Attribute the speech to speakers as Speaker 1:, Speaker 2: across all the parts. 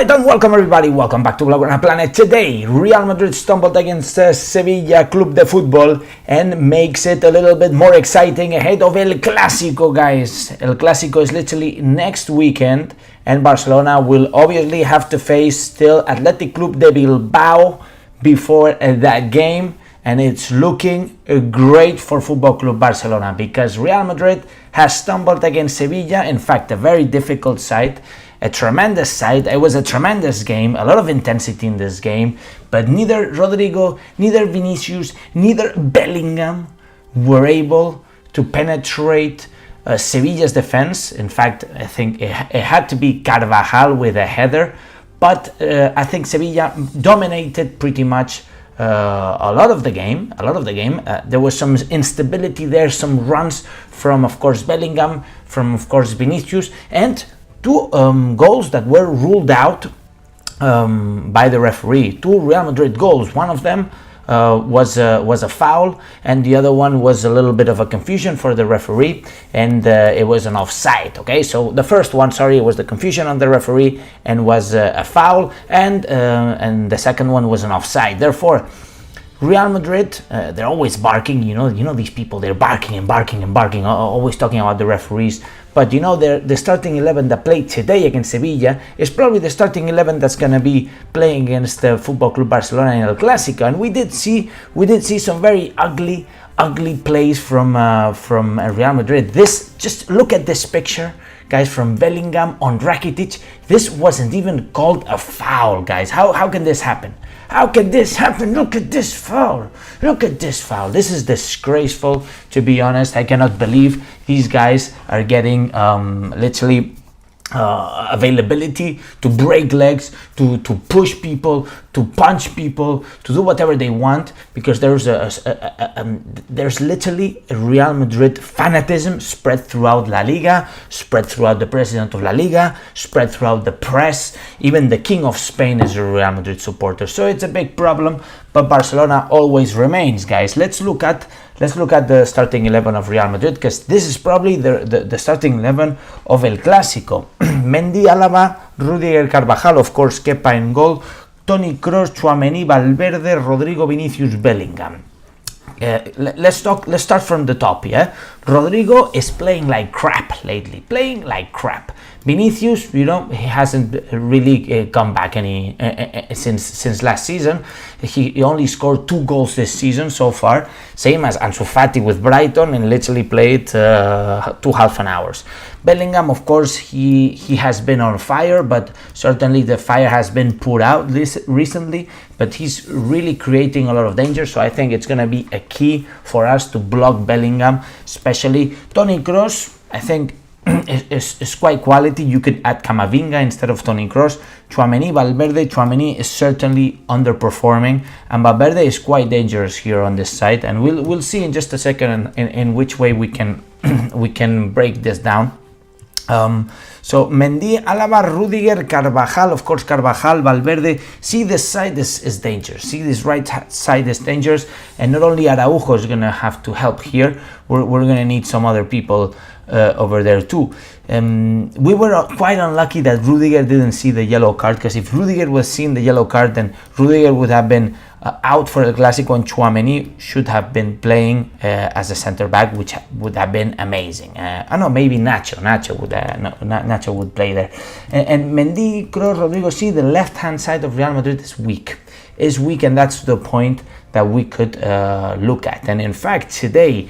Speaker 1: Alright, and welcome everybody, welcome back to Blog on a Planet. Today, Real Madrid stumbled against Sevilla Club de Football and makes it a little bit more exciting ahead of El Clásico, guys. El Clásico is literally next weekend, and Barcelona will obviously have to face still Athletic Club de Bilbao before that game. And it's looking great for Football Club Barcelona because Real Madrid has stumbled against Sevilla. In fact, a very difficult side, a tremendous side. It was a tremendous game, a lot of intensity in this game, but neither Rodrigo, neither Vinicius, neither Bellingham were able to penetrate Sevilla's defense. In fact, I think it had to be Carvajal with a header, but I think Sevilla dominated pretty much a lot of the game. There was some instability there, some runs from, of course, Bellingham, from, of course, Vinicius, and two goals that were ruled out by the referee. Two Real Madrid goals. One of them was a foul, and the other one was a little bit of a confusion for the referee, and it was an offside. Okay, so the first one, it was the confusion on the referee and was a foul, and the second one was an offside. Therefore, Real Madrid, they're always barking. You know these people. They're barking and barking and barking, always talking about the referees. But the starting 11 that played today against Sevilla is probably the starting 11 that's going to be playing against the Football Club Barcelona in El Clásico. And we did see some very ugly plays from Real Madrid. Just look at this picture, guys, from Bellingham on Rakitic. This wasn't even called a foul, guys. How can this happen? How can this happen? Look at this foul. This is disgraceful, to be honest. I cannot believe these guys are getting literally availability to break legs, to push people, to punch people, to do whatever they want, because there's literally a Real Madrid fanatism spread throughout La Liga, spread throughout the president of La Liga, spread throughout the press. Even the King of Spain is a Real Madrid supporter, so it's a big problem. But Barcelona always remains, guys. Let's look at the starting 11 of Real Madrid, because this is probably the starting 11 of El Clásico. Mendy, Alaba, Rudiger, Carvajal, of course, Kepa in goal, Toni Kroos, Tchouaméni, Valverde, Rodrigo, Vinicius, Bellingham. Let's start from the top. Rodrigo is playing like crap lately. Vinicius, he hasn't really come back any since last season. He only scored 2 goals this season so far, same as Ansu Fati with Brighton, and literally played 2 half an hours. Bellingham, of course, he has been on fire, but certainly the fire has been put out recently. But he's really creating a lot of danger, so I think it's going to be a key for us to block Bellingham, especially. Toni Kroos, I think, is quite quality. You could add Camavinga instead of Toni Kroos. Tchouaméni is certainly underperforming, and Valverde is quite dangerous here on this side, and we'll see in just a second in which way we can we can break this down. So Mendy, Alaba, Rudiger, Carvajal, of course Carvajal, Valverde. See, this side is dangerous. See, this right side is dangerous, and not only Araujo is going to have to help here, we're going to need some other people over there too. We were quite unlucky that Rudiger didn't see the yellow card, because if Rudiger was seeing the yellow card, then Rudiger would have been out for El Clásico, and Tchouaméni should have been playing as a center back, which would have been amazing. I know, maybe Nacho would play there. And Mendy, Kroos, Rodrigo. See, the left hand side of Real Madrid is weak, and that's the point that we could look at. And in fact, today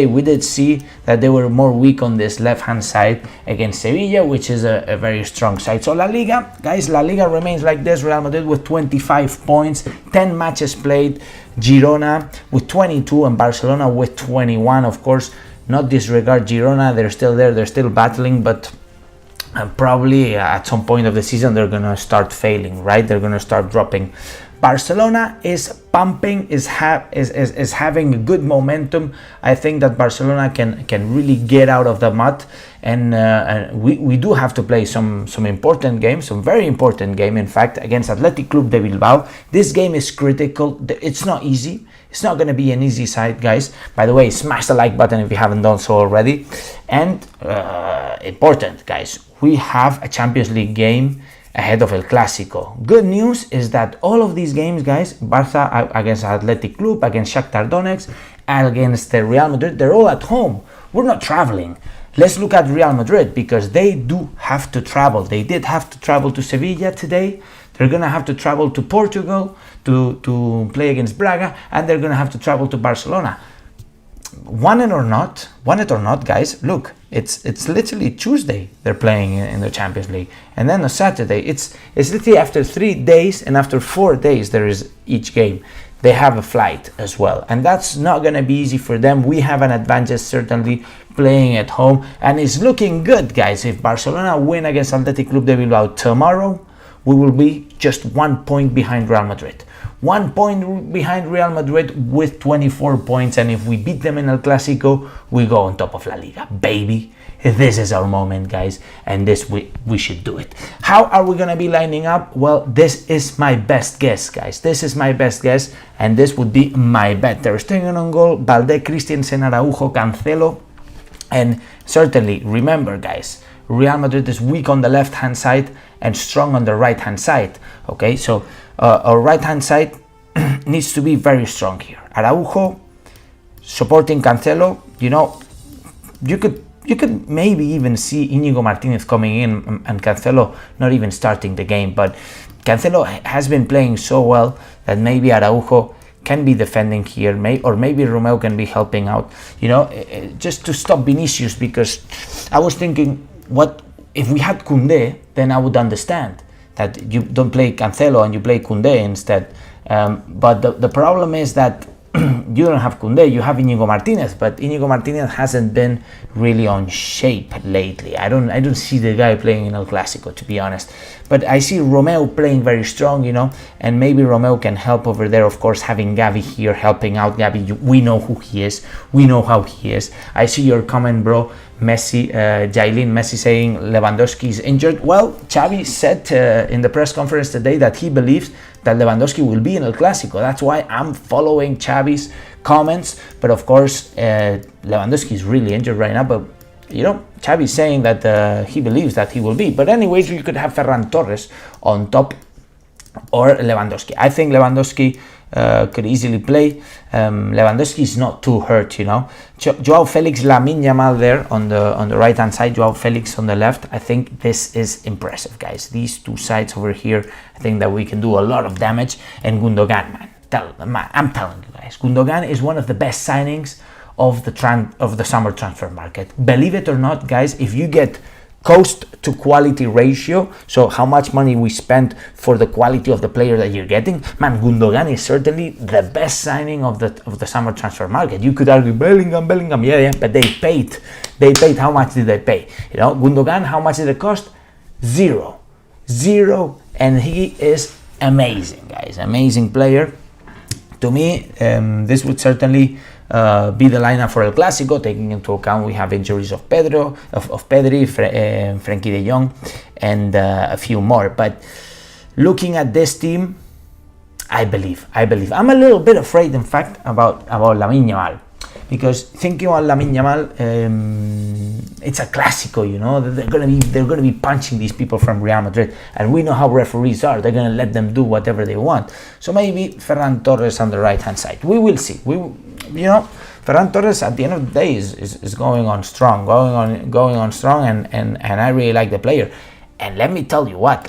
Speaker 1: we did see that they were more weak on this left hand side against Sevilla, which is a very strong side. So La Liga, guys, remains like this. Real Madrid with 25 points, 10 matches played. Girona with 22 and Barcelona with 21. Of course, not disregard Girona, they're still there, they're still battling, but probably at some point of the season they're gonna start failing, right? They're gonna start dropping. Barcelona is pumping, is having a good momentum. I think that Barcelona can really get out of the mud, and we do have to play some important games, some very important game, in fact, against Athletic Club de Bilbao. This game is critical. It's not easy. It's not going to be an easy side, guys. By the way, smash the like button if you haven't done so already. And important, guys, we have a Champions League game ahead of El Clásico. Good news is that all of these games, guys, Barça against Athletic Club, against Shakhtar Donetsk, against Real Madrid, they're all at home. We're not traveling. Let's look at Real Madrid, because they do have to travel. They did have to travel to Sevilla today. They're going to have to travel to Portugal to play against Braga, and they're going to have to travel to Barcelona. Want it or not, guys, look, it's literally Tuesday they're playing in the Champions League, and then on Saturday it's literally after 3 days, and after 4 days there is each game. They have a flight as well, and that's not going to be easy for them. We have an advantage certainly playing at home, and it's looking good, guys. If Barcelona win against Athletic Club de Bilbao tomorrow, we will be just 1 point behind Real Madrid. 1 point behind Real Madrid with 24 points, and if we beat them in El Clásico, we go on top of La Liga, baby. This is our moment, guys, and this we should do it. How are we gonna be lining up? Well, this is my best guess, guys. This is my best guess, and this would be my bet. Ter Stegen on goal, Balde, Christensen, Araujo, Cancelo, and certainly remember, guys, Real Madrid is weak on the left-hand side and strong on the right-hand side. Okay, so our right-hand side needs to be very strong here. Araujo supporting Cancelo. You know, you could maybe even see Íñigo Martínez coming in and Cancelo not even starting the game, but Cancelo has been playing so well that maybe Araujo can be defending here, or maybe Romeu can be helping out, you know, just to stop Vinicius, because I was thinking, what if we had Koundé, then I would understand that you don't play Cancelo and you play Koundé instead. But the problem is that you don't have Koundé, you have Íñigo Martínez, but Íñigo Martínez hasn't been really on shape lately. I don't see the guy playing in El Clásico, to be honest. But I see Romeu playing very strong, you know, and maybe Romeu can help over there. Of course, having Gavi here helping out. Gavi, we know who he is, we know how he is. I see your comment, bro. Messi, Jailin Messi saying Lewandowski is injured. Well, Xavi said in the press conference today that he believes that Lewandowski will be in El Clásico. That's why I'm following Xavi's comments. But of course, Lewandowski is really injured right now. But you know, Xavi's saying that he believes that he will be. But anyways, you could have Ferran Torres on top or Lewandowski. I think Lewandowski could easily play. Lewandowski is not too hurt, you know. Joao Felix, Lamine Yamal there on the right hand side, Joao Felix on the left. I think this is impressive, guys. These two sides over here, I think that we can do a lot of damage. And Gundogan, man, I'm telling you guys, Gundogan is one of the best signings of the summer transfer market. Believe it or not, guys, if you get cost to quality ratio, so how much money we spent for the quality of the player that you're getting, man, Gundogan is certainly the best signing of the summer transfer market. You could argue Bellingham, yeah, but they paid. How much did they pay? You know, Gundogan, how much did it cost? Zero, and he is amazing, guys, amazing player. To me, this would certainly be the lineup for El Clásico, taking into account we have injuries of Pedri, Frenkie de Jong, and a few more. But looking at this team, I believe. I'm a little bit afraid, in fact, about Lamine Yamal, because thinking about Lamine Yamal, it's a Clásico, you know. They're gonna be punching these people from Real Madrid, and we know how referees are. They're gonna let them do whatever they want. So maybe Ferran Torres on the right hand side. We will see. You know, Ferran Torres at the end of the day is going on strong, and I really like the player. And let me tell you what,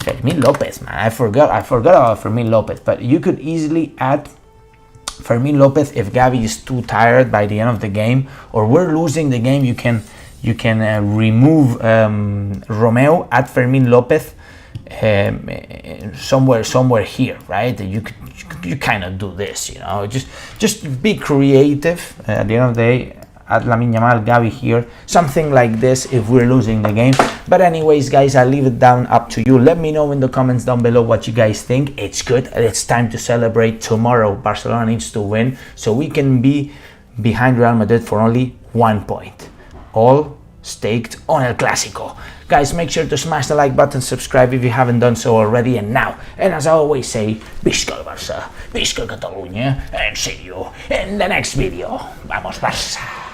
Speaker 1: Fermín López, man, I forgot about Fermín López, but you could easily add Fermín López if Gavi is too tired by the end of the game, or we're losing the game. You can remove Romeu, add Fermín López somewhere here, right? You kind of do this, you know, just be creative. At the end of the day, add Lamine Yamal, Gavi here, something like this if we're losing the game. But anyways, guys, I'll leave it down up to you. Let me know in the comments down below what you guys think. It's good. It's time to celebrate. Tomorrow Barcelona needs to win so we can be behind Real Madrid for only 1 point, all staked on El Clásico. Guys, make sure to smash the like button, subscribe if you haven't done so already. And as I always say, Visca el Barça, Visca Catalunya, and see you in the next video. Vamos Barça!